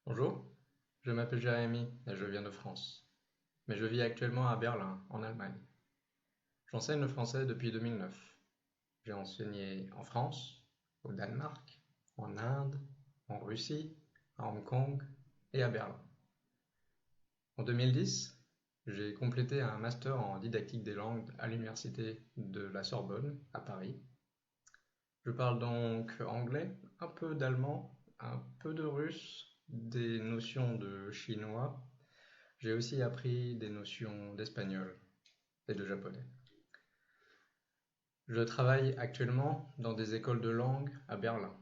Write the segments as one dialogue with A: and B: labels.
A: Bonjour, je m'appelle Jérémy et je viens de France. Mais je vis actuellement à Berlin, en Allemagne. J'enseigne le français depuis 2009. J'ai enseigné en France, au Danemark, en Inde, en Russie, à Hong Kong et à Berlin. En 2010, j'ai complété un master en didactique des langues à l'université de la Sorbonne, à Paris. Je parle donc anglais, un peu d'allemand, un peu de russe, des notions de chinois. J'ai aussi appris des notions d'espagnol et de japonais. Je travaille actuellement dans des écoles de langue à Berlin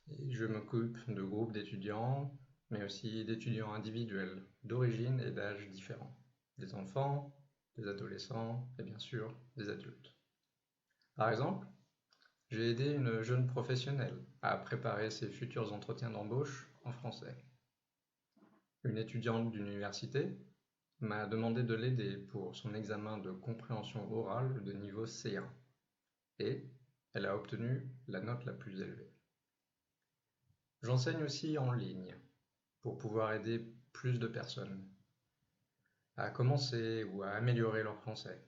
A: et je m'occupe de groupes d'étudiants, mais aussi d'étudiants individuels d'origine et d'âge différents, des enfants, des adolescents et bien sûr des adultes. Par exemple, j'ai aidé une jeune professionnelle à préparer ses futurs entretiens d'embauche en français. Une étudiante d'université m'a demandé de l'aider pour son examen de compréhension orale de niveau C1 et elle a obtenu la note la plus élevée. J'enseigne aussi en ligne pour pouvoir aider plus de personnes à commencer ou à améliorer leur français.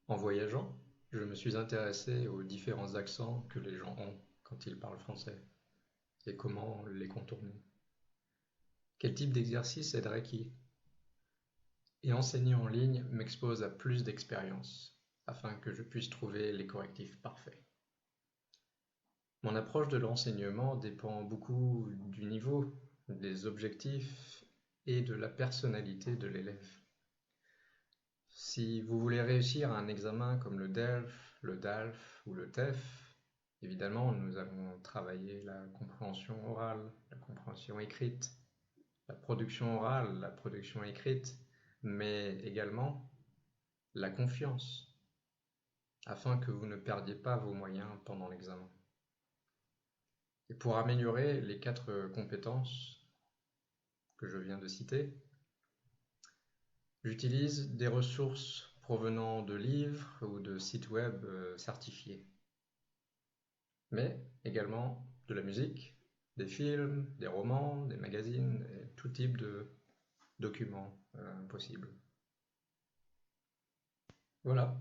A: En voyageant, je me suis intéressé aux différents accents que les gens ont quand ils parlent français et comment les contourner. Quel type d'exercice aiderait qui? Et enseigner en ligne m'expose à plus d'expérience afin que je puisse trouver les correctifs parfaits. Mon approche de l'enseignement dépend beaucoup du niveau, des objectifs et de la personnalité de l'élève. Si vous voulez réussir un examen comme le DELF, le DALF ou le TEF, évidemment, nous allons travailler la compréhension orale, la compréhension écrite, la production orale, la production écrite, mais également la confiance, afin que vous ne perdiez pas vos moyens pendant l'examen. Et pour améliorer les 4 compétences que je viens de citer, j'utilise des ressources provenant de livres ou de sites web certifiés, mais également de la musique, des films, des romans, des magazines, et tout type de documents possibles. Voilà,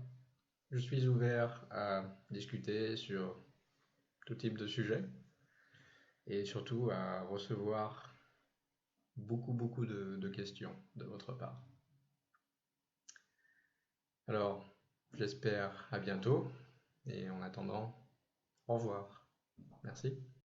A: je suis ouvert à discuter sur tout type de sujet et surtout à recevoir beaucoup de questions de votre part. Alors, j'espère à bientôt et en attendant, au revoir. Merci.